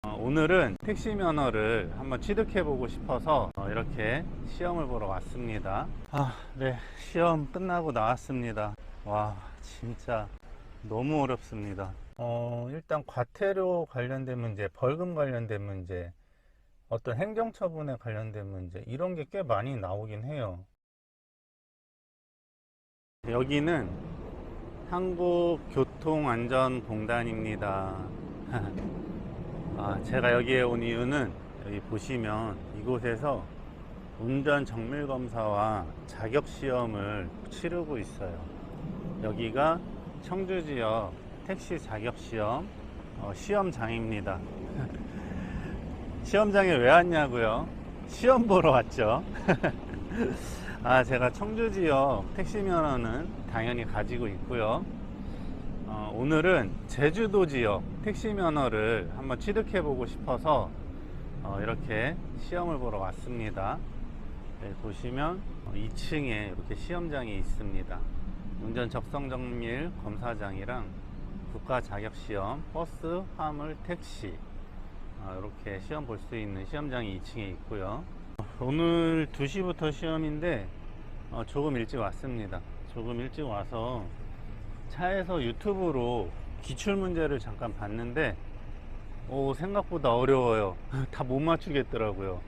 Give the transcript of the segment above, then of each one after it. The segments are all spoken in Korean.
오늘은 택시 면허를 한번 취득해 보고 싶어서 이렇게 시험을 보러 왔습니다. 네, 시험 끝나고 나왔습니다. 와, 진짜 너무 어렵습니다. 일단 과태료 관련된 문제, 벌금 관련된 문제, 어떤 행정처분에 관련된 문제, 이런 게 꽤 많이 나오긴 해요. 여기는 한국교통안전공단입니다. 제가 여기에 온 이유는 여기 보시면 이곳에서 운전 정밀 검사와 자격 시험을 치르고 있어요. 여기가 청주 지역 택시 자격 시험 시험장입니다. 시험장에 왜 왔냐고요? 시험 보러 왔죠. 제가 청주 지역 택시 면허는 당연히 가지고 있고요. 오늘은 제주도 지역 택시 면허를 한번 취득해 보고 싶어서 이렇게 시험을 보러 왔습니다. 네, 보시면 2층에 이렇게 시험장이 있습니다. 운전 적성 정밀 검사장이랑 국가 자격 시험, 버스, 화물, 택시 이렇게 시험 볼 수 있는 시험장이 2층에 있고요. 오늘 2시부터 시험인데 조금 일찍 왔습니다. 조금 일찍 와서 차에서 유튜브로 기출문제를 잠깐 봤는데 생각보다 어려워요. 다 못 맞추겠더라고요.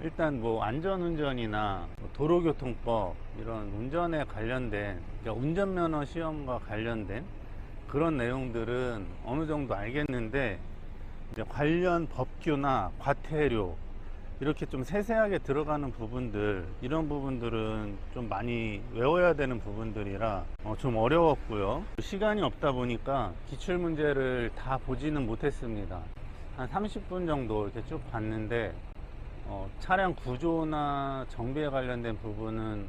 일단 뭐 안전운전이나 도로교통법 이런 운전에 관련된, 그러니까 운전면허 시험과 관련된 그런 내용들은 어느 정도 알겠는데, 이제 관련 법규나 과태료 이렇게 좀 세세하게 들어가는 부분들, 이런 부분들은 좀 많이 외워야 되는 부분들이라 좀 어려웠고요. 시간이 없다 보니까 기출문제를 다 보지는 못했습니다. 한 30분 정도 이렇게 쭉 봤는데 차량 구조나 정비에 관련된 부분은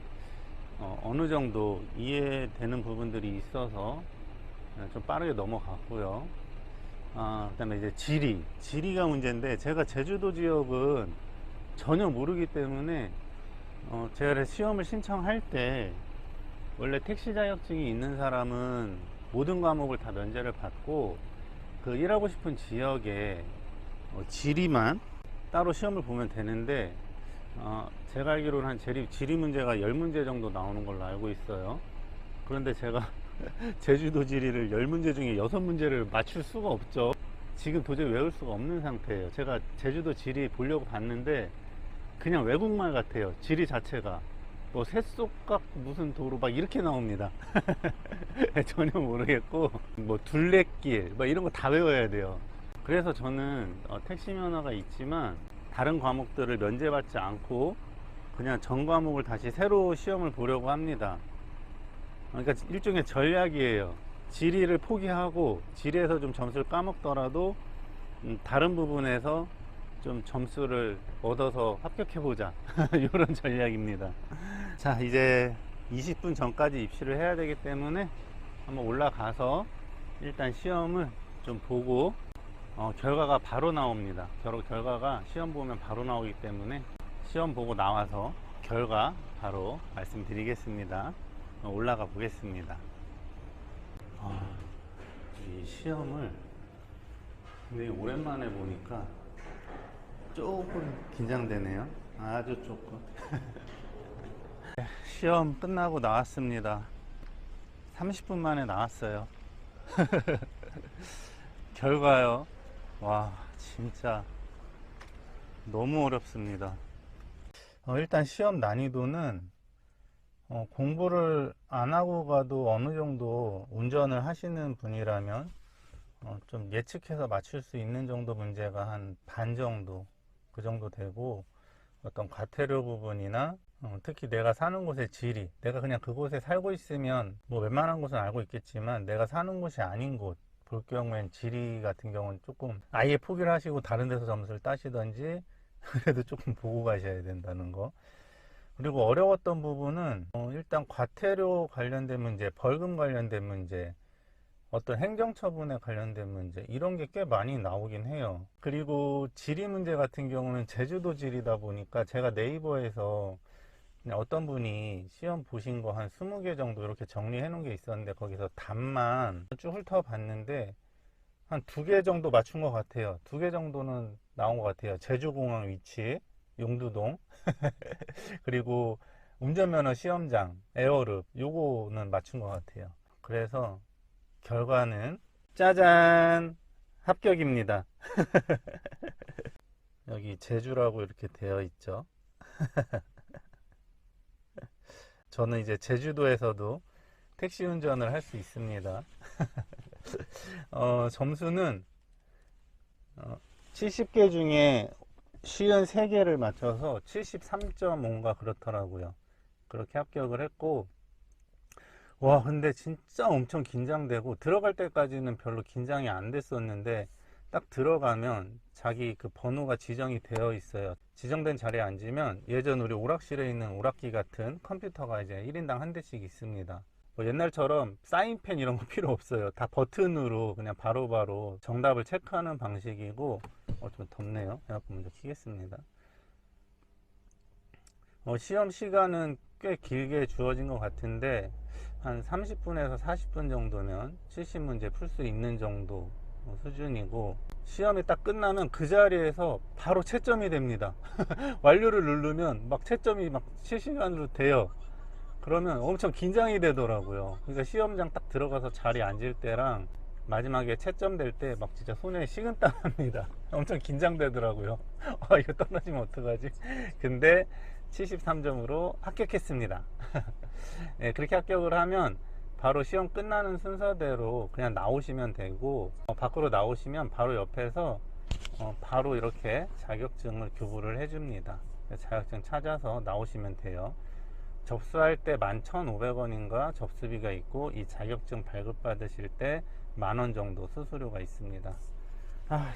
어느 정도 이해되는 부분들이 있어서 좀 빠르게 넘어갔고요. 그다음에 이제 지리가 문제인데, 제가 제주도 지역은 전혀 모르기 때문에 제가 시험을 신청할 때 원래 택시 자격증이 있는 사람은 모든 과목을 다 면제를 받고 그 일하고 싶은 지역에 지리만 따로 시험을 보면 되는데, 제가 알기로는 한 지리 문제가 10문제 정도 나오는 걸로 알고 있어요. 그런데 제가 제주도 지리를 10문제 중에 6문제를 맞출 수가 없죠. 지금 도저히 외울 수가 없는 상태예요. 제가 제주도 지리 보려고 봤는데 그냥 외국말 같아요. 지리 자체가 뭐 새속각 무슨 도로 막 이렇게 나옵니다. 전혀 모르겠고, 뭐 둘레길 막 이런 거 다 외워야 돼요. 그래서 저는 택시 면허가 있지만 다른 과목들을 면제받지 않고 그냥 전 과목을 다시 새로 시험을 보려고 합니다. 그러니까 일종의 전략이에요. 지리를 포기하고 지리에서 좀 점수를 까먹더라도 다른 부분에서 좀 점수를 얻어서 합격해보자. 이런 전략입니다. 자, 이제 20분 전까지 입시를 해야 되기 때문에 한번 올라가서 일단 시험을 좀 보고 결과가 바로 나옵니다. 결과가 시험 보면 바로 나오기 때문에 시험 보고 나와서 결과 바로 말씀드리겠습니다. 올라가 보겠습니다. 이 시험을 굉장히 오랜만에 보니까 조금 긴장되네요. 아주 조금. 시험 끝나고 나왔습니다. 30분 만에 나왔어요. 결과요. 와, 진짜 너무 어렵습니다. 일단 시험 난이도는 공부를 안 하고 가도 어느 정도 운전을 하시는 분이라면 좀 예측해서 맞출 수 있는 정도 문제가 한 반 정도, 그 정도 되고, 어떤 과태료 부분이나 특히 내가 사는 곳의 지리, 내가 그냥 그곳에 살고 있으면 뭐 웬만한 곳은 알고 있겠지만 내가 사는 곳이 아닌 곳 볼 경우엔 지리 같은 경우는 조금 아예 포기를 하시고 다른 데서 점수를 따시던지 그래도 조금 보고 가셔야 된다는 거. 그리고 어려웠던 부분은 일단 과태료 관련된 문제, 벌금 관련된 문제, 어떤 행정처분에 관련된 문제, 이런 게 꽤 많이 나오긴 해요. 그리고 지리 문제 같은 경우는 제주도 지리다 보니까 제가 네이버에서 그냥 어떤 분이 시험 보신 거 한 20개 정도 이렇게 정리해 놓은 게 있었는데, 거기서 답만 쭉 훑어 봤는데 한 2개 정도 맞춘 것 같아요. 2개 정도는 나온 것 같아요. 제주공항 위치, 용두동, 그리고 운전면허 시험장, 에어릅, 요거는 맞춘 것 같아요. 그래서 결과는 짜잔! 합격입니다. 여기 제주라고 이렇게 되어 있죠. 저는 이제 제주도에서도 택시 운전을 할 수 있습니다. 점수는 70개 중에 53개를 맞춰서 73.5인가 그렇더라고요. 그렇게 합격을 했고, 와, 근데 진짜 엄청 긴장되고, 들어갈 때까지는 별로 긴장이 안 됐었는데, 딱 들어가면 자기 그 번호가 지정이 되어 있어요. 지정된 자리에 앉으면 예전 우리 오락실에 있는 오락기 같은 컴퓨터가 이제 1인당 한 대씩 있습니다. 뭐 옛날처럼 사인펜 이런 거 필요 없어요. 다 버튼으로 그냥 바로바로 정답을 체크하는 방식이고, 좀 덥네요. 에어컨 먼저 켜겠습니다. 시험 시간은 꽤 길게 주어진 것 같은데 한 30분에서 40분 정도면 70문제 풀 수 있는 정도 수준이고, 시험이 딱 끝나면 그 자리에서 바로 채점이 됩니다. 완료를 누르면 막 채점이 막 실시간으로 돼요. 그러면 엄청 긴장이 되더라고요. 그러니까 시험장 딱 들어가서 자리에 앉을 때랑 마지막에 채점될 때 막 진짜 손에 식은땀 납니다. 엄청 긴장되더라고요. 이거 떨어지면 어떡하지? 근데 73점으로 합격했습니다. 네, 그렇게 합격을 하면 바로 시험 끝나는 순서대로 그냥 나오시면 되고, 밖으로 나오시면 바로 옆에서 바로 이렇게 자격증을 교부를 해줍니다. 자격증 찾아서 나오시면 돼요. 접수할 때 11,500원인가 접수비가 있고, 이 자격증 발급받으실 때 10,000원 정도 수수료가 있습니다.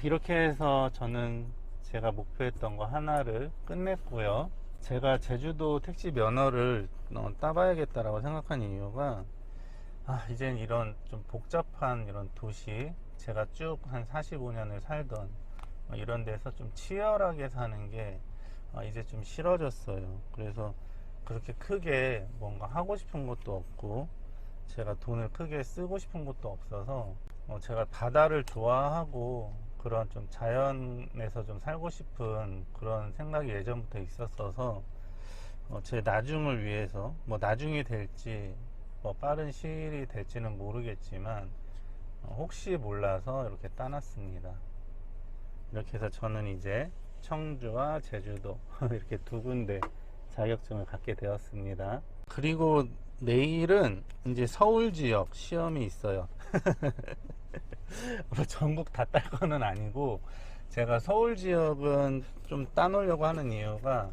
이렇게 해서 저는 제가 목표했던 거 하나를 끝냈고요. 제가 제주도 택시 면허를 따봐야겠다라고 생각한 이유가, 이젠 이런 좀 복잡한 이런 도시, 제가 쭉 한 45년을 살던 이런 데서 좀 치열하게 사는 게 이제 좀 싫어졌어요. 그래서 그렇게 크게 뭔가 하고 싶은 것도 없고, 제가 돈을 크게 쓰고 싶은 것도 없어서, 제가 바다를 좋아하고 그런 좀 자연에서 좀 살고 싶은 그런 생각이 예전부터 있었어서, 제 나중을 위해서, 뭐 나중이 될지 뭐 빠른 시일이 될지는 모르겠지만 혹시 몰라서 이렇게 따놨습니다. 이렇게 해서 저는 이제 청주와 제주도 이렇게 2군데 자격증을 갖게 되었습니다. 그리고 내일은 이제 서울 지역 시험이 있어요. 전국 다 딸 거는 아니고, 제가 서울 지역은 좀 따놓으려고 하는 이유가,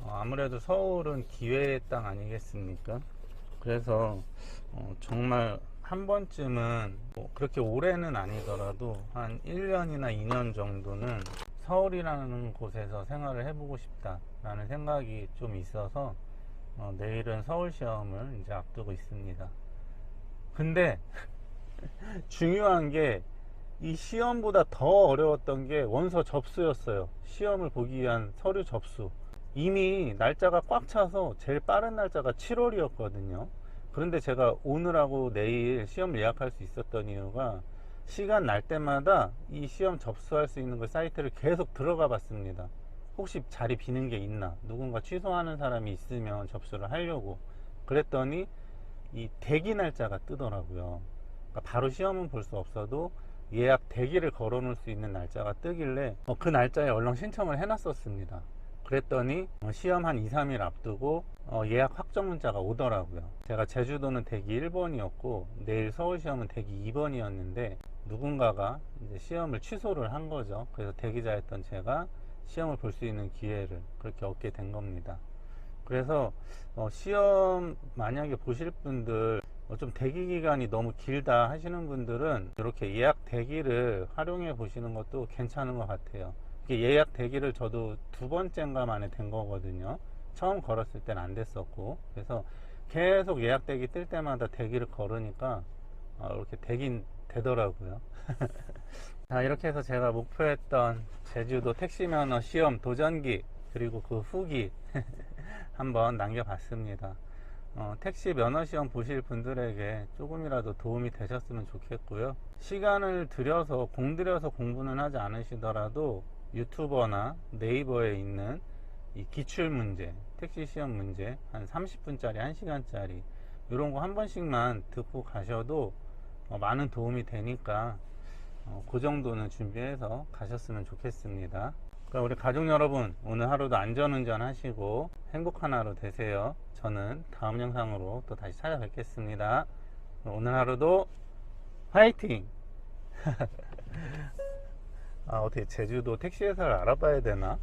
아무래도 서울은 기회의 땅 아니겠습니까? 그래서 정말 한 번쯤은 뭐 그렇게 오래는 아니더라도 한 1년이나 2년 정도는 서울이라는 곳에서 생활을 해보고 싶다라는 생각이 좀 있어서 내일은 서울 시험을 이제 앞두고 있습니다. 근데 중요한 게, 이 시험보다 더 어려웠던 게 원서 접수였어요. 시험을 보기 위한 서류 접수. 이미 날짜가 꽉 차서 제일 빠른 날짜가 7월이었거든요. 그런데 제가 오늘하고 내일 시험 예약할 수 있었던 이유가, 시간 날 때마다 이 시험 접수할 수 있는 그 사이트를 계속 들어가 봤습니다. 혹시 자리 비는 게 있나, 누군가 취소하는 사람이 있으면 접수를 하려고. 그랬더니 이 대기 날짜가 뜨더라고요. 그러니까 바로 시험은 볼 수 없어도 예약 대기를 걸어 놓을 수 있는 날짜가 뜨길래 그 날짜에 얼른 신청을 해놨었습니다. 그랬더니 시험 한 2, 3일 앞두고 예약 확정 문자가 오더라고요. 제가 제주도는 대기 1번이었고 내일 서울 시험은 대기 2번이었는데 누군가가 이제 시험을 취소를 한 거죠. 그래서 대기자였던 제가 시험을 볼 수 있는 기회를 그렇게 얻게 된 겁니다. 그래서 시험 만약에 보실 분들, 좀 대기 기간이 너무 길다 하시는 분들은 이렇게 예약 대기를 활용해 보시는 것도 괜찮은 것 같아요. 예약 대기를 저도 2번째인가 만에 된 거거든요. 처음 걸었을 때는 안 됐었고, 그래서 계속 예약 대기 뜰 때마다 대기를 걸으니까 이렇게 되긴 되더라고요. 자, 이렇게 해서 제가 목표했던 제주도 택시면허 시험 도전기 그리고 그 후기 한번 남겨봤습니다. 택시 면허 시험 보실 분들에게 조금이라도 도움이 되셨으면 좋겠고요. 시간을 들여서 공들여서 공부는 하지 않으시더라도 유튜버나 네이버에 있는 이 기출 문제, 택시 시험 문제 한 30분짜리, 1시간짜리 이런 거 한 번씩만 듣고 가셔도 많은 도움이 되니까 그 정도는 준비해서 가셨으면 좋겠습니다. 그럼 우리 가족 여러분, 오늘 하루도 안전운전 하시고 행복한 하루 되세요. 저는 다음 영상으로 또 다시 찾아뵙겠습니다. 오늘 하루도 화이팅! 어떻게 제주도 택시 회사를 알아봐야 되나?